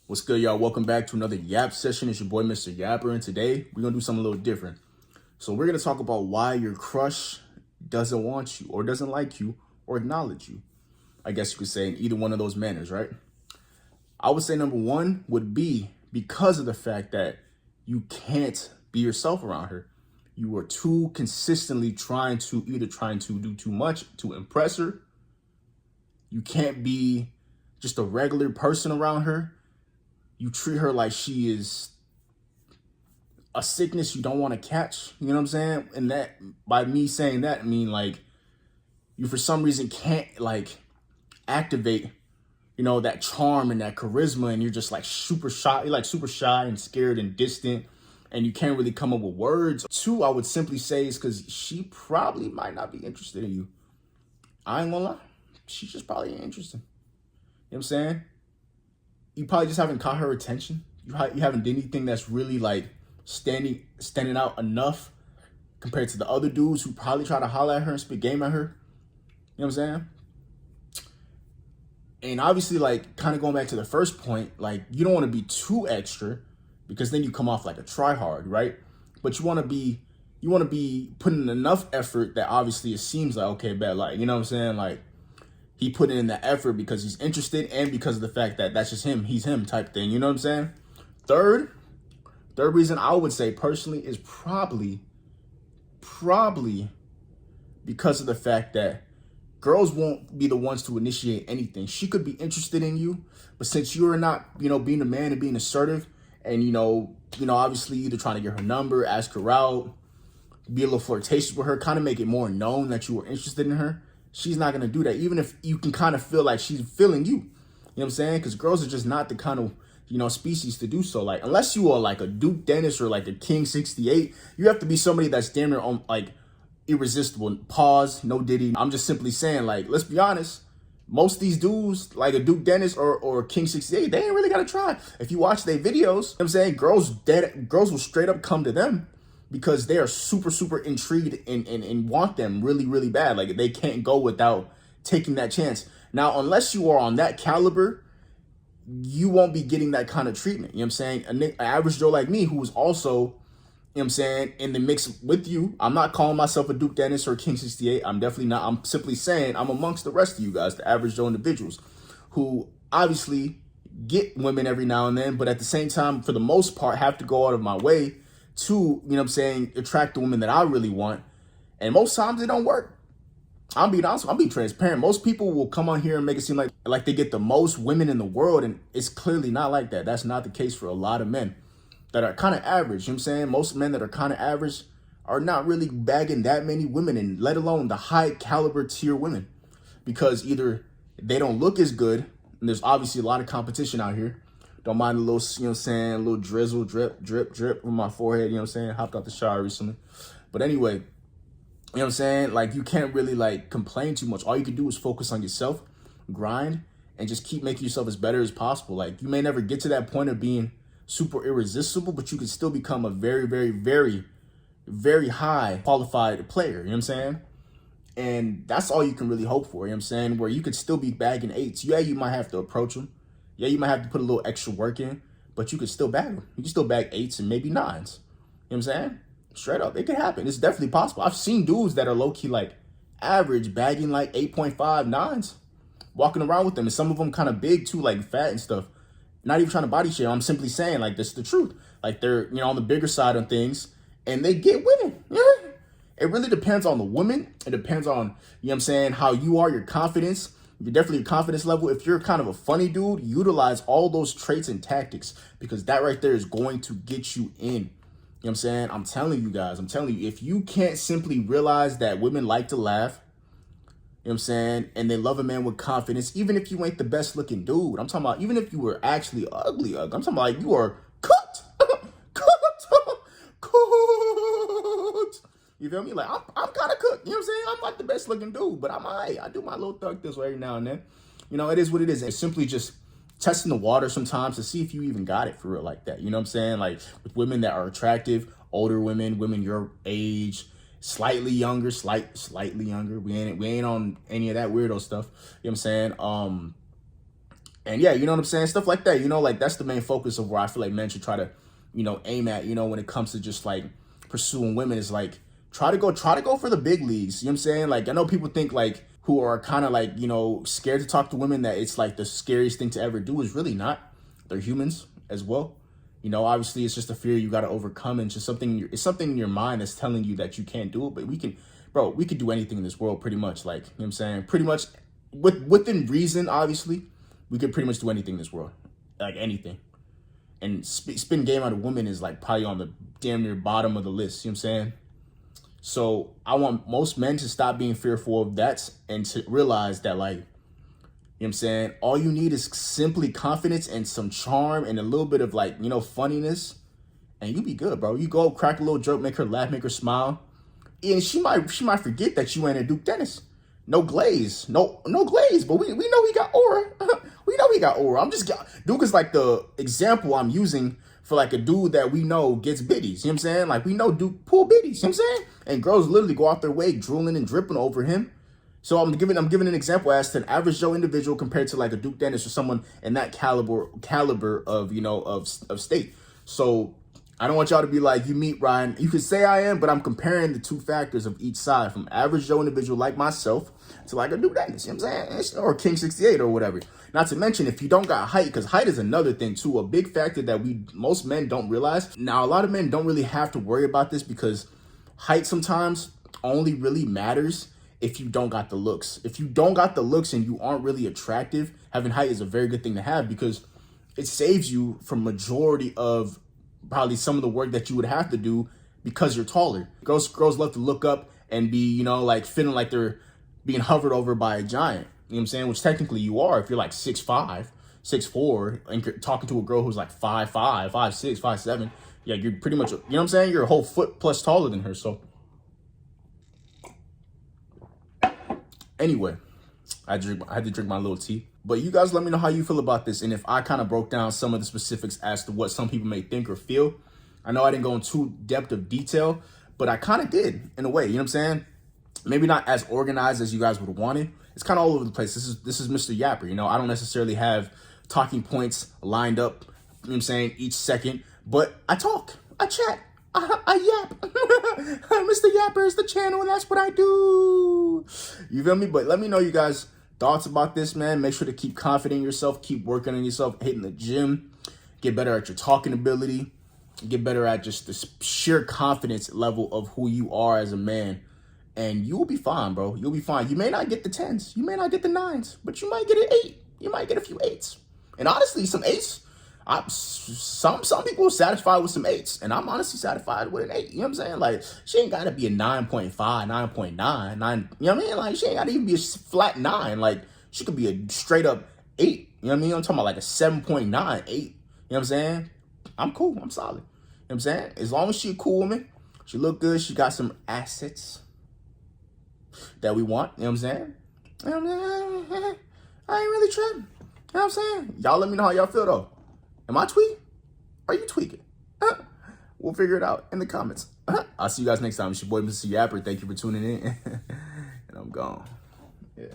What's good, y'all? Welcome back to another Yap session. It's your boy, Mr. Yapper, and today we're gonna do something a little different. So we're gonna talk about why your crush doesn't want you, or doesn't like you, or acknowledge you. I guess you could say in either one of those manners, right? I would say number one would be because of the fact that you can't be yourself around her. You are too consistently trying to do too much to impress her. You can't be just a regular person around her. You treat her like she is a sickness you don't want to catch. You know what I'm saying? And that, by me saying that, I mean like you for some reason can't like activate, that charm and that charisma, and you're just like super shy. You're like super shy and scared and distant, and you can't really come up with words. Two, I would simply say is because she probably might not be interested in you. I ain't gonna lie. She just probably ain't interested. You know what I'm saying? You probably just haven't caught her attention. You haven't done anything that's really like standing out enough compared to the other dudes who probably try to holler at her and spit game at her. You know what I'm saying? And obviously, like, kind of going back to the first point, like, you don't want to be too extra because then you come off like a tryhard, right? But you want to be putting enough effort that obviously it seems like, okay, bet, like, you know what I'm saying? Like, he put in the effort because he's interested and because of the fact that that's just him. He's him type thing. You know what I'm saying? Third reason I would say personally is probably because of the fact that girls won't be the ones to initiate anything. She could be interested in you, but since you're not, being a man and being assertive and, obviously either trying to get her number, ask her out, be a little flirtatious with her, kind of make it more known that you were interested in her, she's not going to do that, even if you can kind of feel like she's feeling you. You know what I'm saying? Because girls are just not the kind of, species to do so. Like, unless you are like a Duke Dennis or like a King 68, you have to be somebody that's damn near like irresistible. Pause, no Diddy. I'm just simply saying, like, let's be honest. Most of these dudes, like a Duke Dennis or King 68, they ain't really got to try. If you watch their videos, you know what I'm saying, girls will straight up come to them because they are super, super intrigued and want them really, really bad. Like, they can't go without taking that chance. Now, unless you are on that caliber, you won't be getting that kind of treatment. You know what I'm saying? An average Joe like me, who is also, you know what I'm saying, in the mix with you. I'm not calling myself a Duke Dennis or a King 68. I'm definitely not. I'm simply saying I'm amongst the rest of you guys, the average Joe individuals, who obviously get women every now and then, but at the same time, for the most part, have to go out of my way to, you know what I'm saying, attract the women that I really want. And most times it don't work. I'm being honest, I'm being transparent. Most people will come on here and make it seem like they get the most women in the world, and it's clearly not like that. That's not the case for a lot of men that are kind of average. You know what I'm saying? Most men that are kind of average are not really bagging that many women, and let alone the high caliber tier women, because either they don't look as good, and there's obviously a lot of competition out here. Don't mind a little, you know what I'm saying, a little drizzle, drip on my forehead, you know what I'm saying? Hopped out the shower recently. But anyway, you know what I'm saying? Like, you can't really like complain too much. All you can do is focus on yourself, grind, and just keep making yourself as better as possible. Like, you may never get to that point of being super irresistible, but you can still become a very, very, very, very high qualified player. You know what I'm saying? And that's all you can really hope for. You know what I'm saying? Where you could still be bagging eights. Yeah, you might have to approach them. Yeah, you might have to put a little extra work in, but you could still bag them. You can still bag eights and maybe nines. You know what I'm saying? Straight up, it could happen. It's definitely possible. I've seen dudes that are low-key like average bagging like 8.5 nines, walking around with them, and some of them kind of big too, like fat and stuff. Not even trying to body shame. I'm simply saying, like, this is the truth. Like, they're, on the bigger side of things, and they get women. Yeah. It really depends on the woman. It depends on, you know what I'm saying, how you are, your confidence. Definitely your confidence level. If you're kind of a funny dude, utilize all those traits and tactics, because that right there is going to get you in. You know what I'm saying? I'm telling you guys, if you can't simply realize that women like to laugh, you know what I'm saying, and they love a man with confidence, even if you ain't the best looking dude. I'm talking about even if you were actually ugly. I'm talking about like you are cooked. Cooked. You feel me? Like, I'm kind of cooked. You know what I'm saying? I'm not the best looking dude, but I'm all right. I do my little thug this way every now and then. It is what it is. It's simply just testing the water sometimes to see if you even got it for real like that. You know what I'm saying? Like, with women that are attractive, older women your age, slightly younger, slightly younger. We ain't on any of that weirdo stuff. You know what I'm saying? And yeah, you know what I'm saying? Stuff like that, you know, like that's the main focus of where I feel like men should try to, you know, aim at, you know, when it comes to just like pursuing women is like, try to go for the big leagues. You know what I'm saying? Like, I know people think like who are kind of like, you know, scared to talk to women that it's like the scariest thing to ever do is really not. They're humans as well. You know, obviously it's just a fear you got to overcome, and just something, it's something in your mind that's telling you that you can't do it. But we can, bro, we could do anything in this world pretty much. Like, you know what I'm saying? Pretty much within reason, obviously, we could pretty much do anything in this world. Like anything. And spin game out of women is like probably on the damn near bottom of the list. You know what I'm saying? So I want most men to stop being fearful of that and to realize that, like, you know what I'm saying, all you need is simply confidence and some charm and a little bit of, like, you know, funniness, and you be good, bro. You go crack a little joke, make her laugh, make her smile, and she might forget that you ain't a Duke Dennis. No glaze, no glaze, but we know he got aura. We know he got aura. Duke is like the example I'm using for like a dude that we know gets biddies. You know what I'm saying? Like, we know Duke pull biddies. You know what I'm saying? And girls literally go off their way drooling and dripping over him. So I'm giving an example as to an average Joe individual compared to like a Duke Dennis or someone in that caliber of, you know, of state. So I don't want y'all to be like, you meet Ryan. You could say I am, but I'm comparing the two factors of each side, from average Joe individual like myself to like a Duke Dennis, you know what I'm saying? Or King 68 or whatever. Not to mention, if you don't got height, because height is another thing too, a big factor that most men don't realize. Now, a lot of men don't really have to worry about this because height sometimes only really matters if you don't got the looks. If you don't got the looks and you aren't really attractive, having height is a very good thing to have because it saves you from majority of probably some of the work that you would have to do because you're taller. Girls love to look up and be, you know, like feeling like they're being hovered over by a giant. You know what I'm saying? Which technically you are if you're like 6'5", 6'4", and you're talking to a girl who's like 5'5", 5'6", 5'7". Yeah, you're pretty much, you know what I'm saying? You're a whole foot plus taller than her. So anyway, I had to drink my little tea. But you guys let me know how you feel about this, and if I kind of broke down some of the specifics as to what some people may think or feel. I know I didn't go into depth of detail, but I kind of did in a way, you know what I'm saying? Maybe not as organized as you guys would want it. It's kind of all over the place. This is Mr. Yapper, you know? I don't necessarily have talking points lined up, you know what I'm saying, each second, but I talk, I chat, I yap. Mr. Yapper is the channel, and that's what I do. You feel me? But let me know you guys' thoughts about this, man. Make sure to keep confident in yourself, keep working on yourself, hitting the gym, get better at your talking ability, get better at just the sheer confidence level of who you are as a man. And you will be fine, bro. You'll be fine. You may not get the 10s. You may not get the 9s, but you might get an 8. You might get a few 8s. And honestly, some 8s, some people are satisfied with some 8s. And I'm honestly satisfied with an 8. You know what I'm saying? Like, she ain't got to be a 9.5, 9.9, 9. You know what I mean? Like, she ain't got to even be a flat 9. Like, she could be a straight up 8. You know what I mean? I'm talking about like a 7.9, 8. You know what I'm saying? I'm cool. I'm solid. You know what I'm saying? As long as she a cool woman, she look good, she got some assets that we want, you know what I'm saying? I ain't really tripping. You know what I'm saying? Y'all let me know how y'all feel though. Am I tweaking? Are you tweaking? We'll figure it out in the comments. I'll see you guys next time. It's your boy, Mr. Yapper. Thank you for tuning in. And I'm gone. Yeah.